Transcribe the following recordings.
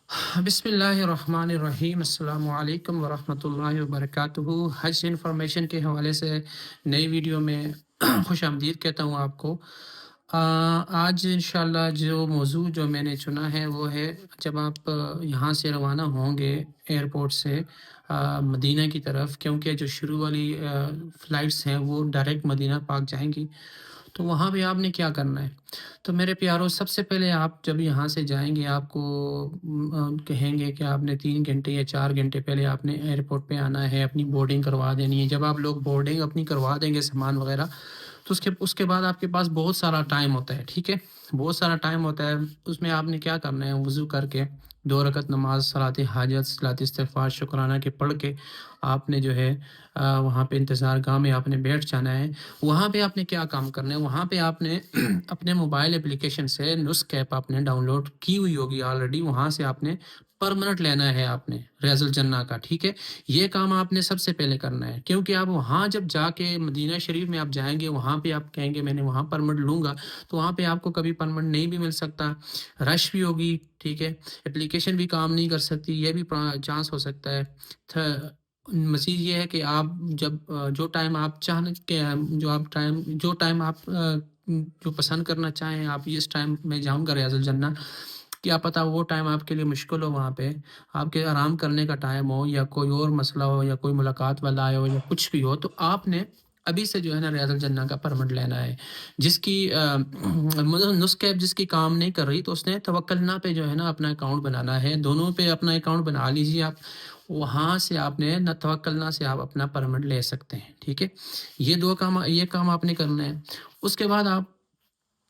بسم اللہ الرحمن الرحیم، السلام علیکم ورحمۃ اللہ وبرکاتہ۔ حج سے انفارمیشن کے حوالے سے نئی ویڈیو میں خوش آمدید کہتا ہوں آپ کو۔ آج انشاءاللہ جو موضوع جو میں نے چنا ہے وہ ہے، جب آپ یہاں سے روانہ ہوں گے ایئرپورٹ سے مدینہ کی طرف، کیونکہ جو شروع والی فلائٹس ہیں وہ ڈائریکٹ مدینہ پاک جائیں گی، تو وہاں بھی آپ نے کیا کرنا ہے۔ تو میرے پیاروں، سب سے پہلے آپ جب یہاں سے جائیں گے، آپ کو کہیں گے کہ آپ نے 3 گھنٹے یا 4 گھنٹے پہلے آپ نے ایئرپورٹ پہ آنا ہے، اپنی بورڈنگ کروا دینی ہے۔ جب آپ لوگ بورڈنگ اپنی کروا دیں گے سامان وغیرہ، تو اس کے بعد آپ کے پاس بہت سارا ٹائم ہوتا ہے، ٹھیک ہے، بہت سارا ٹائم ہوتا ہے۔ اس میں آپ نے کیا کرنا ہے، وضو کر کے 2 رکعت نماز صلاۃ حاجت صلاۃ استغفار شکرانہ کے پڑھ کے آپ نے جو ہے وہاں پہ انتظار گاہ میں آپ نے بیٹھ جانا ہے۔ وہاں پہ آپ نے کیا کام کرنا ہے، وہاں پہ آپ نے اپنے موبائل اپلیکیشن سے نسک ایپ آپ نے ڈاؤن لوڈ کی ہوئی ہوگی آلریڈی، وہاں سے آپ نے پرمنٹ لینا ہے آپ نے ریاض الجنہ کا، ٹھیک ہے۔ یہ کام آپ نے سب سے پہلے کرنا ہے، کیونکہ آپ وہاں جب جا کے مدینہ شریف میں آپ جائیں گے، وہاں پہ آپ کہیں گے میں نے وہاں پرمٹ لوں گا، تو وہاں پہ آپ کو کبھی پرمٹ نہیں بھی مل سکتا، رش بھی ہوگی، ٹھیک ہے، اپلیکیشن بھی کام نہیں کر سکتی، یہ بھی چانس ہو سکتا ہے۔ مزید یہ ہے کہ آپ جب جو ٹائم آپ چاہیں کہ جو ٹائم آپ جو پسند کرنا چاہیں، آپ اس ٹائم میں جاؤں گا ریاض الجنہ، کیا پتہ وہ ٹائم آپ کے لیے مشکل ہو، وہاں پہ آپ کے آرام کرنے کا ٹائم ہو، یا کوئی اور مسئلہ ہو، یا کوئی ملاقات والا آئے ہو، یا کچھ بھی ہو، تو آپ نے ابھی سے جو ہے نا ریاض الجنہ کا پرمٹ لینا ہے۔ جس کی نسخ ایپ جس کی کام نہیں کر رہی، تو اس نے توکلنا پہ جو ہے نا اپنا اکاؤنٹ بنانا ہے، دونوں پہ اپنا اکاؤنٹ بنا لیجیے آپ، وہاں سے آپ نے نہ توکلنا سے آپ اپنا پرمٹ لے سکتے ہیں، ٹھیک ہے۔ یہ کام آپ نے کرنا ہے۔ اس کے بعد آپ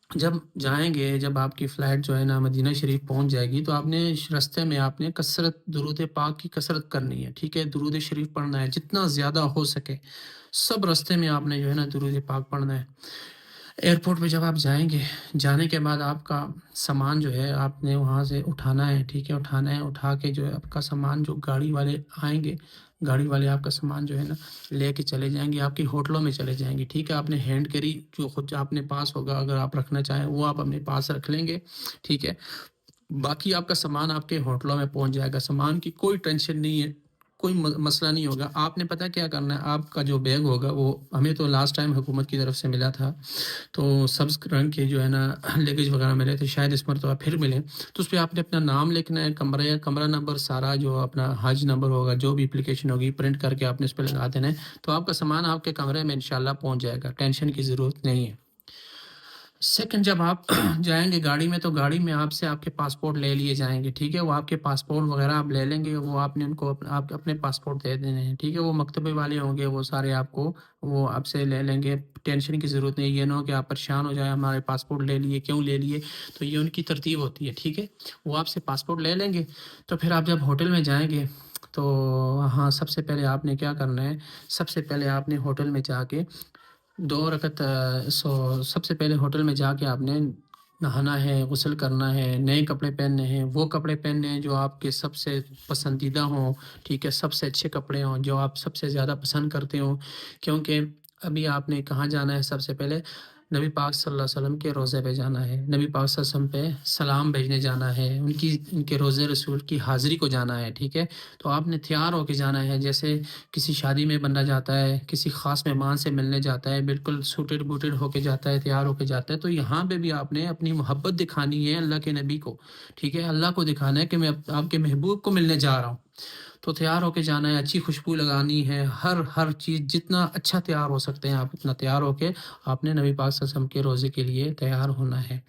جب جائیں گے، جب آپ کی فلائٹ جو ہے نا مدینہ شریف پہنچ جائے گی، تو آپ نے رستے میں آپ نے درود پاک کی کثرت کرنی ہے، ٹھیک ہے، درود شریف پڑھنا ہے جتنا زیادہ ہو سکے، سب رستے میں آپ نے جو ہے نا درود پاک پڑھنا ہے۔ ایئرپورٹ پہ جب آپ جائیں گے، جانے کے بعد آپ کا سامان جو ہے آپ نے وہاں سے اٹھانا ہے، ٹھیک ہے، اٹھانا ہے، اٹھا کے جو ہے آپ کا سامان، جو گاڑی والے آئیں گے، گاڑی والے آپ کا سامان جو ہے نا لے کے چلے جائیں گے، آپ کی ہوٹلوں میں چلے جائیں گے، ٹھیک ہے۔ آپ نے ہینڈ کیری جو خود آپ نے پاس ہوگا، اگر آپ رکھنا چاہیں وہ آپ اپنے پاس رکھ لیں گے، ٹھیک ہے۔ باقی آپ کا سامان آپ کے ہوٹلوں میں پہنچ جائے گا، سامان کی کوئی ٹینشن نہیں ہے، کوئی مسئلہ نہیں ہوگا۔ آپ نے پتہ کیا کرنا ہے، آپ کا جو بیگ ہوگا، وہ ہمیں تو لاسٹ ٹائم حکومت کی طرف سے ملا تھا، تو سبز رنگ کے جو ہے نا لیگیج وغیرہ ملے تھے، شاید اس مرتبہ پھر ملیں، تو اس پہ آپ نے اپنا نام لکھنا ہے، کمرہ نمبر، سارا جو اپنا حج نمبر ہوگا، جو بھی اپلیکیشن ہوگی، پرنٹ کر کے آپ نے اس پہ لگا دینا ہے، تو آپ کا سامان آپ کے کمرے میں انشاءاللہ پہنچ جائے گا، ٹینشن کی ضرورت نہیں ہے۔ سیکنڈ، جب آپ جائیں گے گاڑی میں، تو گاڑی میں آپ سے آپ کے پاسپورٹ لے لیے جائیں گے، ٹھیک ہے، وہ آپ کے پاسپورٹ وغیرہ آپ لے لیں گے، وہ آپ نے ان کو آپ اپنے پاسپورٹ دے دینے ہیں، ٹھیک ہے، وہ مکتبے والے ہوں گے، وہ سارے آپ کو وہ آپ سے لے لیں گے، ٹینشن کی ضرورت نہیں، یہ نہ ہو کہ آپ پریشان ہو جائیں ہمارے پاسپورٹ لے لیے، کیوں لے لیے، تو یہ ان کی ترتیب ہوتی ہے، ٹھیک ہے، وہ آپ سے پاسپورٹ لے لیں گے۔ تو پھر آپ جب ہوٹل میں جائیں گے، تو ہاں سب سے پہلے آپ نے کیا کرنا ہے، سب سے پہلے آپ نے ہوٹل میں جا کے 2 رکعت سب سے پہلے ہوٹل میں جا کے آپ نے نہانا ہے، غسل کرنا ہے، نئے کپڑے پہننے ہیں، وہ کپڑے پہننے ہیں جو آپ کے سب سے پسندیدہ ہوں، ٹھیک ہے، سب سے اچھے کپڑے ہوں، جو آپ سب سے زیادہ پسند کرتے ہوں، کیونکہ ابھی آپ نے کہاں جانا ہے، سب سے پہلے نبی پاک صلی اللہ علیہ وسلم کے روضے پہ جانا ہے، نبی پاک صلی اللہ علیہ وسلم پہ سلام بھیجنے جانا ہے، ان کے روضے رسول کی حاضری کو جانا ہے، ٹھیک ہے۔ تو آپ نے تیار ہو کے جانا ہے، جیسے کسی شادی میں بندہ جاتا ہے، کسی خاص مہمان سے ملنے جاتا ہے، بالکل سوٹڈ بوٹڈ ہو کے جاتا ہے، تیار ہو کے جاتا ہے، تو یہاں پہ بھی آپ نے اپنی محبت دکھانی ہے اللہ کے نبی کو، ٹھیک ہے، اللہ کو دکھانا ہے کہ میں آپ کے محبوب کو ملنے جا رہا ہوں، تو تیار ہو کے جانا ہے، اچھی خوشبو لگانی ہے، ہر چیز جتنا اچھا تیار ہو سکتے ہیں آپ اتنا تیار ہو کے آپ نے نبی پاک صلی اللہ علیہ وسلم کے روزے کے لیے تیار ہونا ہے۔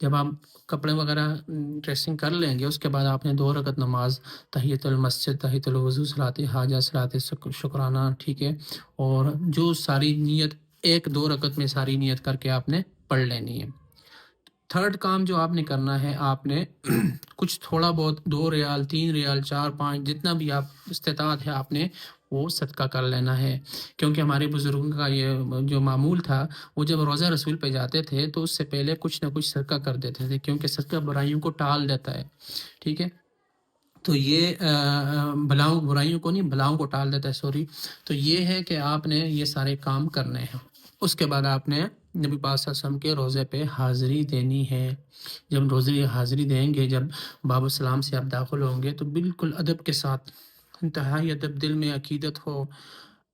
جب آپ کپڑے وغیرہ ڈریسنگ کر لیں گے، اس کے بعد آپ نے 2 رکعت نماز، تحیۃ المسجد، تحیۃ الوضو، صلاۃ حاجہ، صلاۃ شکرانہ، ٹھیک ہے، اور جو ساری نیت 1-2 رکعت میں ساری نیت کر کے آپ نے پڑھ لینی ہے۔ تھرڈ کام جو آپ نے کرنا ہے، آپ نے کچھ تھوڑا بہت 2 ریال، 3 ریال، 4-5 جتنا بھی آپ استطاعت ہے آپ نے وہ صدقہ کر لینا ہے، کیونکہ ہمارے بزرگوں کا یہ جو معمول تھا، وہ جب روزہ رسول پہ جاتے تھے تو اس سے پہلے کچھ نہ کچھ صدقہ کر دیتے تھے، کیونکہ صدقہ برائیوں کو ٹال دیتا ہے، ٹھیک ہے، تو یہ برائیوں کو نہیں، بلاؤں کو ٹال دیتا ہے، سوری، تو یہ ہے کہ آپ نے یہ سارے کام کرنے ہیں۔ اس کے بعد آپ نے نبی پاک صلی اللہ علیہ وسلم کے روضے پہ حاضری دینی ہے۔ جب روزے حاضری دیں گے، جب باب السلام سے آپ داخل ہوں گے تو بالکل ادب کے ساتھ، انتہائی ادب، دل میں عقیدت ہو،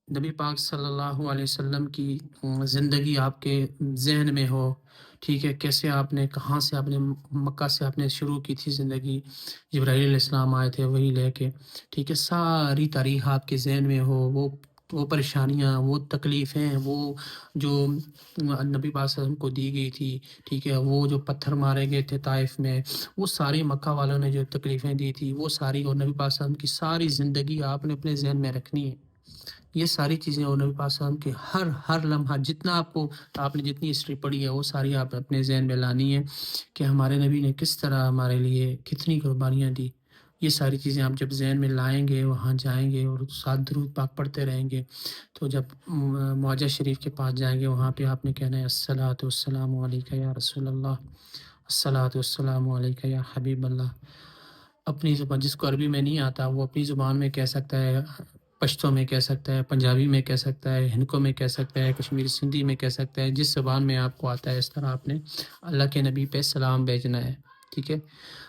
نبی پاک صلی اللہ علیہ وسلم کی زندگی آپ کے ذہن میں ہو، ٹھیک ہے، کیسے آپ نے، کہاں سے آپ نے، مکہ سے آپ نے شروع کی تھی زندگی، جبرائیل علیہ السلام آئے تھے وہی لے کے، ٹھیک ہے، ساری تاریخ آپ کے ذہن میں ہو، وہ پریشانیاں، وہ تکلیفیں، وہ جو نبی پاک صلی اللہ علیہ وسلم کو دی گئی تھی، ٹھیک ہے، وہ جو پتھر مارے گئے تھے طائف میں، وہ ساری مکہ والوں نے جو تکلیفیں دی تھی وہ ساری، اور نبی پاک صلی اللہ علیہ وسلم کی ساری زندگی آپ نے اپنے ذہن میں رکھنی ہے۔ یہ ساری چیزیں، اور نبی پاک صلی اللہ علیہ وسلم کے ہر لمحہ، جتنا آپ نے جتنی ہسٹری پڑھی ہے وہ ساری آپ اپنے ذہن میں لانی ہے کہ ہمارے نبی نے کس طرح ہمارے لیے کتنی قربانیاں دی۔ یہ ساری چیزیں آپ جب ذہن میں لائیں گے، وہاں جائیں گے اور ساتھ درود پاک پڑھتے رہیں گے، تو جب معجہ شریف کے پاس جائیں گے وہاں پہ آپ نے کہنا ہے الصلاۃ والسلام علیک یا رسول اللہ، الصلاۃ والسلام علیک یا حبیب اللہ۔ اپنی زبان، جس کو عربی میں نہیں آتا وہ اپنی زبان میں کہہ سکتا ہے، پشتو میں کہہ سکتا ہے، پنجابی میں کہہ سکتا ہے، ہندکو میں کہہ سکتا ہے، کشمیری سندھی میں کہہ سکتا ہے، جس زبان میں آپ کو آتا ہے اس طرح آپ نے اللہ کے نبی پہ سلام بھیجنا ہے، ٹھیک ہے۔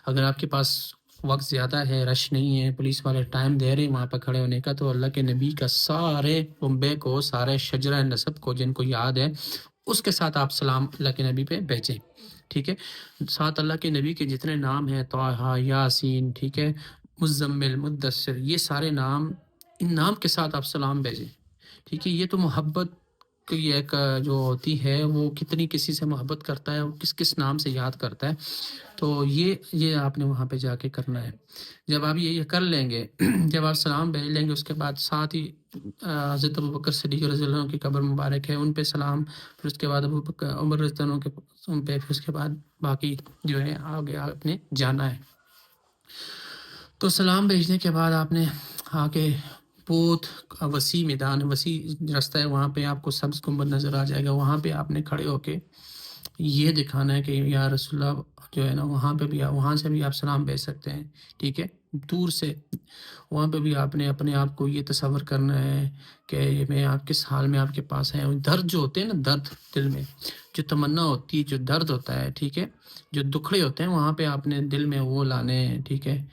اگر آپ کے پاس وقت زیادہ ہے، رش نہیں ہے، پولیس والے ٹائم دے رہے ہیں وہاں پہ کھڑے ہونے کا، تو اللہ کے نبی کا سارے کنبے کو، سارے شجرہ نسب کو جن کو یاد ہے اس کے ساتھ آپ سلام اللہ کے نبی پہ بھیجیں، ٹھیک ہے۔ ساتھ اللہ کے نبی کے جتنے نام ہیں، طٰہٰ، یاسین، ٹھیک ہے، مزمل، مدثر، یہ سارے نام، ان نام کے ساتھ آپ سلام بھیجیں، ٹھیک ہے۔ یہ تو محبت کی ایک جو ہوتی ہے، وہ کتنی کسی سے محبت کرتا ہے، وہ کس کس نام سے یاد کرتا ہے، تو یہ آپ نے وہاں پہ جا کے کرنا ہے۔ جب آپ یہ کر لیں گے، جب آپ سلام بھیج لیں گے، اس کے بعد ساتھ ہی حضرت ابوبکر صدیق رضی اللہ عنہ کی قبر مبارک ہے، ان پہ سلام، پھر اس کے بعد ابوبکر عمر رضی اللہ عنہ کے ان پہ، پھر اس کے بعد باقی جو ہے آگے آپ نے جانا ہے۔ تو سلام بھیجنے کے بعد آپ نے آگے بہت وسیع میدان، وسیع راستہ ہے، وہاں پہ آپ کو سبز گنبد نظر آ جائے گا، وہاں پہ آپ نے کھڑے ہو کے یہ دکھانا ہے کہ یا رسول اللہ جو ہے نا، وہاں پہ بھی وہاں سے بھی آپ سلام بھیج سکتے ہیں، ٹھیک ہے، دور سے وہاں پہ بھی آپ نے اپنے آپ کو یہ تصور کرنا ہے کہ میں آپ کس حال میں آپ کے پاس آیا ہوں۔ درد جو ہوتے ہیں نا، درد دل میں جو تمنا ہوتی ہے، جو درد ہوتا ہے، ٹھیک ہے، جو دکھڑے ہوتے ہیں، وہاں پہ آپ نے دل میں وہ لانے ہیں، ٹھیک ہے،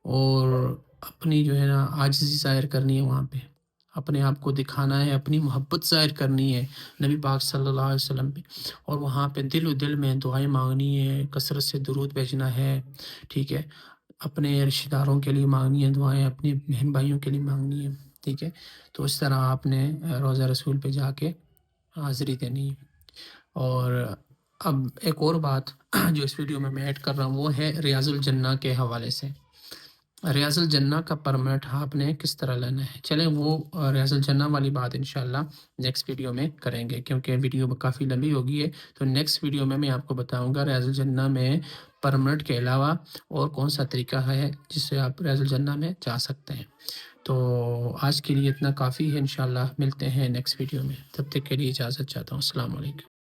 اور اپنی جو ہے نا عاجزی ظاہر کرنی ہے، وہاں پہ اپنے آپ کو دکھانا ہے، اپنی محبت ظاہر کرنی ہے نبی پاک صلی اللہ علیہ وسلم پہ، اور وہاں پہ دل و دل میں دعائیں مانگنی ہے، کثرت سے درود بھیجنا ہے، ٹھیک ہے، اپنے رشتہ داروں کے لیے مانگنی ہے دعائیں، اپنے بہن بھائیوں کے لیے مانگنی ہے، ٹھیک ہے۔ تو اس طرح آپ نے روضہ رسول پہ جا کے حاضری دینی ہے۔ اور اب ایک اور بات جو اس ویڈیو میں ایڈ کر رہا ہوں، وہ ہے ریاض الجنہ کے حوالے سے۔ ریاض الجنہ کا پرمٹ آپ نے کس طرح لینا ہے، چلیں وہ ریاض الجنہ والی بات انشاءاللہ نیکسٹ ویڈیو میں کریں گے، کیونکہ ویڈیو کافی لمبی ہو گئی ہے، تو نیکسٹ ویڈیو میں آپ کو بتاؤں گا ریاض الجنہ میں پرمٹ کے علاوہ اور کون سا طریقہ ہے جس سے آپ ریاض الجنہ میں جا سکتے ہیں۔ تو آج کے لیے اتنا کافی ہے، انشاءاللہ ملتے ہیں نیکسٹ ویڈیو میں، تب تک کے لیے اجازت چاہتا ہوں۔ السلام علیکم۔